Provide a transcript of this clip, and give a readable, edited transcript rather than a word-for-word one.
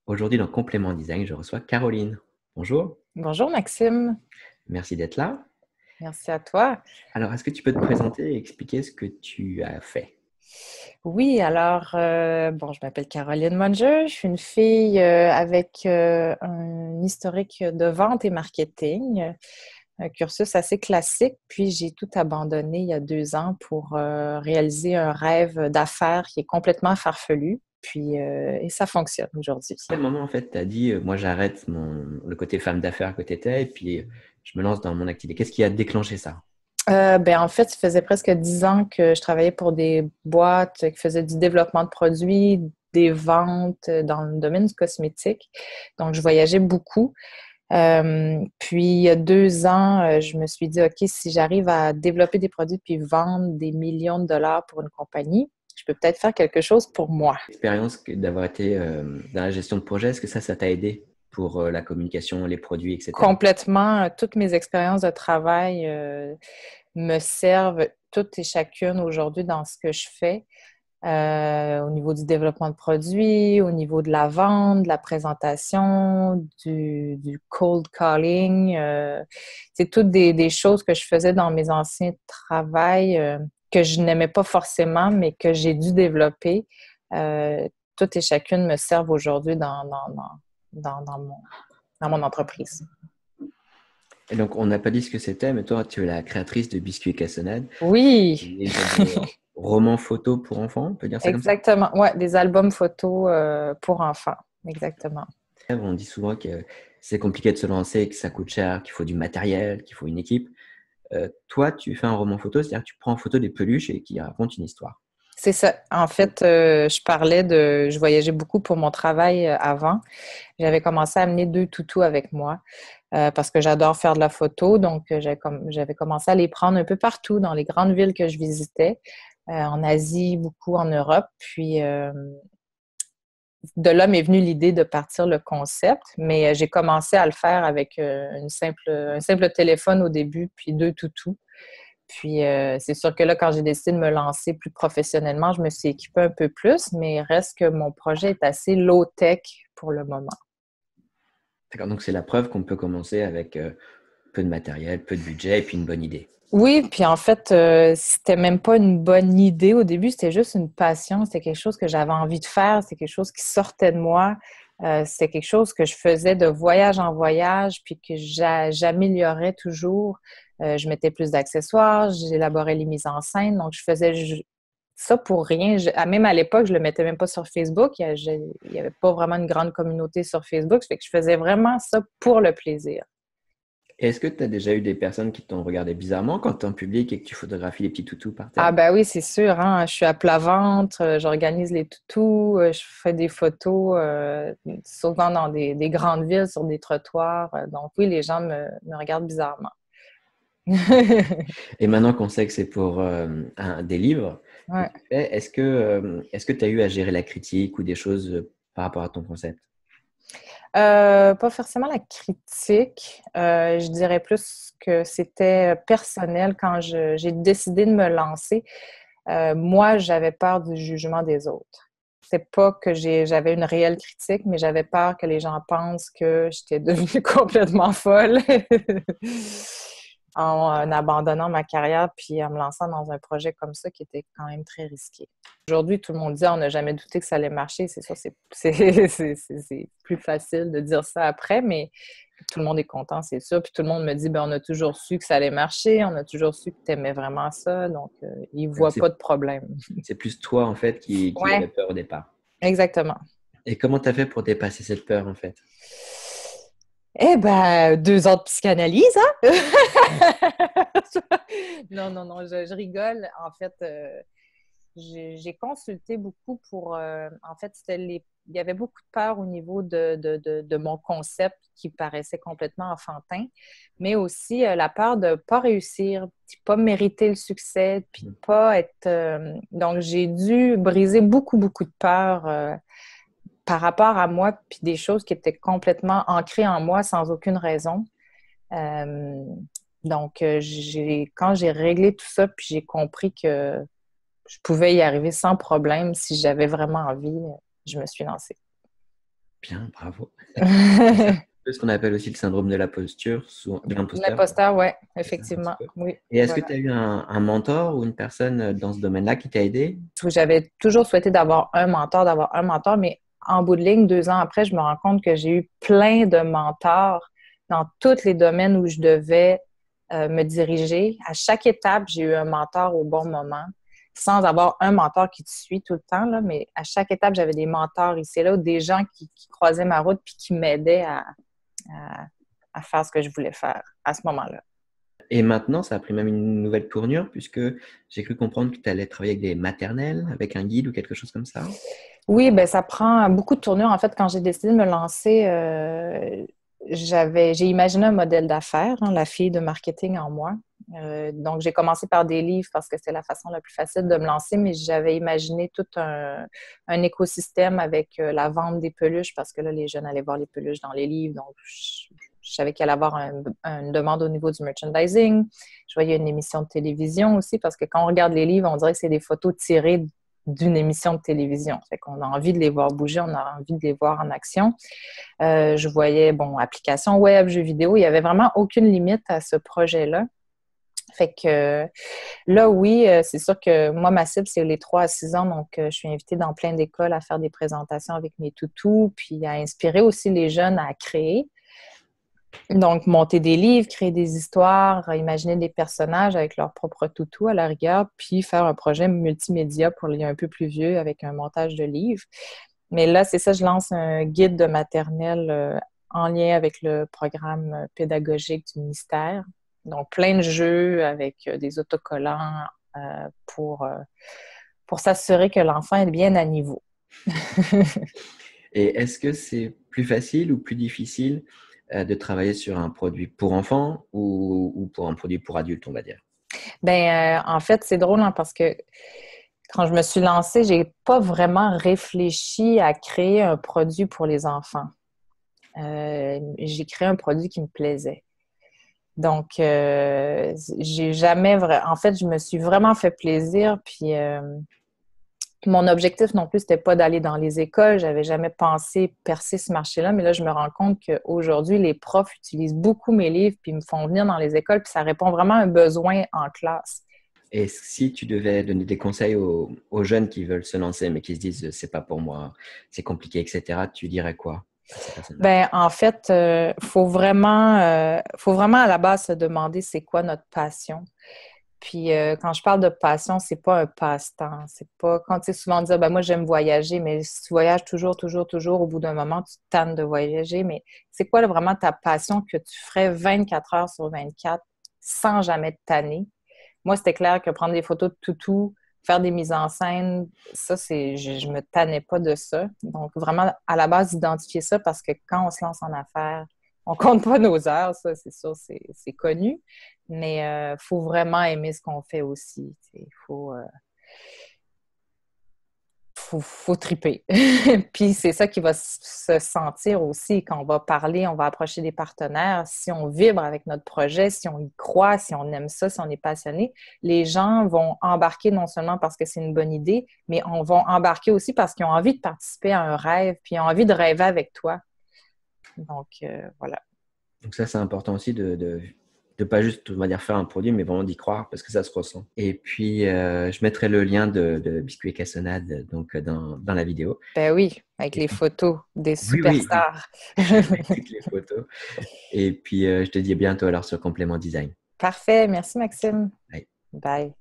Aujourd'hui, dans Complément Design, je reçois Caroline. Bonjour, Bonjour Maxime, merci d'être là. merci à toi. Alors, est-ce que tu peux te présenter et expliquer ce que tu as fait? Oui, alors, bon, je m'appelle Caroline Munger, je suis une fille avec un historique de vente et marketing, un cursus assez classique, puis j'ai tout abandonné il y a 2 ans pour réaliser un rêve d'affaires qui est complètement farfelu, puis et ça fonctionne aujourd'hui. À quel moment, en fait, tu as dit, moi, j'arrête le côté femme d'affaires que tu étais et puis je me lance dans mon activité. Qu'est-ce qui a déclenché ça? En fait, ça faisait presque 10 ans que je travaillais pour des boîtes qui faisaient du développement de produits, des ventes dans le domaine du cosmétique. Donc, je voyageais beaucoup. Puis, il y a 2 ans, je me suis dit, OK, si j'arrive à développer des produits puis vendre des millions de dollars pour une compagnie, je peux peut-être faire quelque chose pour moi. L'expérience d'avoir été dans la gestion de projet, est-ce que ça t'a aidé pour la communication, les produits, etc.? Complètement, toutes mes expériences de travail me servent toutes et chacune aujourd'hui dans ce que je fais. Au niveau du développement de produits, au niveau de la vente, de la présentation, du cold calling. C'est toutes des choses que je faisais dans mes anciens travails que je n'aimais pas forcément, mais que j'ai dû développer. Toutes et chacune me servent aujourd'hui dans mon entreprise. Et donc, on n'a pas dit ce que c'était, mais toi, tu es la créatrice de Biscuits et Cassonade, Oui, qui est une sorte de roman photo pour enfants, on peut dire ça comme ça? exactement. Ouais, des albums photos pour enfants. Exactement. On dit souvent que c'est compliqué de se lancer, que ça coûte cher, qu'il faut du matériel, qu'il faut une équipe. Toi, tu fais un roman photo, c'est-à-dire que tu prends en photo des peluches et qui racontent une histoire. C'est ça. En fait, je voyageais beaucoup pour mon travail avant. J'avais commencé à amener 2 toutous avec moi parce que j'adore faire de la photo. Donc, j'avais commencé à les prendre un peu partout dans les grandes villes que je visitais, en Asie, beaucoup en Europe. Puis, de là m'est venue l'idée de partir le concept, mais j'ai commencé à le faire avec un simple téléphone au début, puis 2 toutous. Puis, c'est sûr que là, quand j'ai décidé de me lancer plus professionnellement, je me suis équipée un peu plus, mais reste que mon projet est assez low-tech pour le moment. D'accord, donc c'est la preuve qu'on peut commencer avec peu de matériel, peu de budget et puis une bonne idée. Oui, puis en fait, c'était même pas une bonne idée au début, c'était juste une passion, c'était quelque chose que j'avais envie de faire, c'était quelque chose qui sortait de moi, c'était quelque chose que je faisais de voyage en voyage, puis que j'améliorais toujours. Je mettais plus d'accessoires, j'élaborais les mises en scène, donc je faisais ça pour rien. Même à l'époque, je le mettais même pas sur Facebook, il y avait pas vraiment une grande communauté sur Facebook, ça fait que je faisais vraiment ça pour le plaisir. Et est-ce que tu as déjà eu des personnes qui t'ont regardé bizarrement quand tu es en public et que tu photographies les petits toutous par Ah terre? ben oui, c'est sûr, hein. Je suis à plat ventre, j'organise les toutous, je fais des photos, souvent dans des grandes villes, sur des trottoirs. Donc oui, les gens me regardent bizarrement. Et maintenant qu'on sait que c'est pour des livres que Ouais. tu fais, est-ce que tu as eu à gérer la critique ou des choses par rapport à ton concept? Pas forcément la critique. Je dirais plus que c'était personnel quand j'ai décidé de me lancer. Moi, j'avais peur du jugement des autres. C'est pas que j'avais une réelle critique, mais j'avais peur que les gens pensent que j'étais devenue complètement folle en abandonnant ma carrière puis en me lançant dans un projet comme ça qui était quand même très risqué. Aujourd'hui, tout le monde dit, ah, on n'a jamais douté que ça allait marcher. C'est sûr, c'est plus facile de dire ça après, mais tout le monde est content, c'est sûr. Puis tout le monde me dit, ben, on a toujours su que ça allait marcher, on a toujours su que tu aimais vraiment ça, donc ils ne Donc voient pas de problème. c'est plus toi en fait qui avait Ouais, peur au départ. exactement. Et comment tu as fait pour dépasser cette peur en fait? Eh ben, 2 ans de psychanalyse, hein? Non, non, non, je rigole. En fait, j'ai consulté beaucoup pour. En fait, il y avait beaucoup de peur au niveau de mon concept qui paraissait complètement enfantin, mais aussi la peur de ne pas réussir, de pas mériter le succès, puis de pas être. Donc, j'ai dû briser beaucoup, beaucoup de peur par rapport à moi, puis des choses qui étaient complètement ancrées en moi sans aucune raison. Euh, donc, quand j'ai réglé tout ça, puis j'ai compris que je pouvais y arriver sans problème si j'avais vraiment envie, je me suis lancée. Bien, bravo. C'est un peu ce qu'on appelle aussi le syndrome de la posture, de l'imposteur. L'imposteur, oui, C'est ça, un petit effectivement. peu. Oui, Et est-ce que voilà. tu as eu un mentor ou une personne dans ce domaine-là qui t'a aidé? J'avais toujours souhaité d'avoir un mentor, mais en bout de ligne, 2 ans après, je me rends compte que j'ai eu plein de mentors dans tous les domaines où je devais me diriger. À chaque étape, j'ai eu un mentor au bon moment, sans avoir un mentor qui te suit tout le temps, là, mais à chaque étape, j'avais des mentors ici et là, ou des gens qui croisaient ma route puis qui m'aidaient à, à faire ce que je voulais faire à ce moment-là. Et maintenant, ça a pris même une nouvelle tournure puisque j'ai cru comprendre que tu allais travailler avec des maternelles, avec un guide ou quelque chose comme ça. Oui, ben ça prend beaucoup de tournures. En fait, quand j'ai décidé de me lancer, j'ai imaginé un modèle d'affaires, hein, la fille de marketing en moi. Donc, j'ai commencé par des livres parce que c'était la façon la plus facile de me lancer, mais j'avais imaginé tout un écosystème avec la vente des peluches parce que là, les jeunes allaient voir les peluches dans les livres. Donc, je savais qu'il allait y avoir une demande au niveau du merchandising. Je voyais une émission de télévision aussi parce que quand on regarde les livres, on dirait que c'est des photos tirées d'une émission de télévision. Fait qu'on a envie de les voir bouger, on a envie de les voir en action. Je voyais, bon, applications web, jeux vidéo, il n'y avait vraiment aucune limite à ce projet-là. Fait que là, oui, c'est sûr que moi, ma cible, c'est les 3 à 6 ans. Donc, je suis invitée dans plein d'écoles à faire des présentations avec mes toutous, puis à inspirer aussi les jeunes à créer. Donc, monter des livres, créer des histoires, imaginer des personnages avec leur propre toutou à la rigueur, puis faire un projet multimédia pour les un peu plus vieux avec un montage de livres. Mais là, c'est ça, je lance un guide de maternelle en lien avec le programme pédagogique du ministère. Donc, plein de jeux avec des autocollants pour s'assurer que l'enfant est bien à niveau. Et est-ce que c'est plus facile ou plus difficile de travailler sur un produit pour enfants ou pour un produit pour adultes, on va dire? En fait, c'est drôle hein, parce que quand je me suis lancée, j'ai pas vraiment réfléchi à créer un produit pour les enfants. J'ai créé un produit qui me plaisait. Donc, j'ai jamais vraiment... En fait, je me suis vraiment fait plaisir. Puis, mon objectif non plus, c'était pas d'aller dans les écoles. J'avais jamais pensé percer ce marché-là. Mais là, je me rends compte qu'aujourd'hui, les profs utilisent beaucoup mes livres puis me font venir dans les écoles. Puis, ça répond vraiment à un besoin en classe. Et si tu devais donner des conseils aux jeunes qui veulent se lancer, mais qui se disent c'est pas pour moi, c'est compliqué, etc., tu dirais quoi à ces personnes-là? En fait, faut vraiment à la base se demander c'est quoi notre passion. Puis quand je parle de passion, c'est pas un passe-temps. C'est pas quand tu sais souvent dire moi j'aime voyager, mais si tu voyages toujours, toujours, toujours, au bout d'un moment, tu te tannes de voyager. Mais c'est quoi là, vraiment ta passion que tu ferais 24 heures sur 24 sans jamais te tanner? Moi, c'était clair que prendre des photos de toutou, faire des mises en scène, ça, je me tannais pas de ça. Donc, vraiment, à la base, identifier ça parce que quand on se lance en affaires, on compte pas nos heures, ça, c'est sûr, c'est connu. Mais faut vraiment aimer ce qu'on fait aussi. Il faut triper. Puis c'est ça qui va se sentir aussi quand on va parler, on va approcher des partenaires. Si on vibre avec notre projet, si on y croit, si on aime ça, si on est passionné, les gens vont embarquer non seulement parce que c'est une bonne idée, mais on va embarquer aussi parce qu'ils ont envie de participer à un rêve, puis ils ont envie de rêver avec toi. Donc, voilà. Donc ça, c'est important aussi de pas juste, on va dire, faire un produit, mais vraiment d'y croire parce que ça se ressent. Et puis, je mettrai le lien de Biscuit et Cassonade donc, dans la vidéo. Ben oui, avec les photos des Oui, superstars. avec toutes les photos. Et puis, je te dis à bientôt alors sur Complément Design. Parfait. Merci, Maxime. Bye. Bye.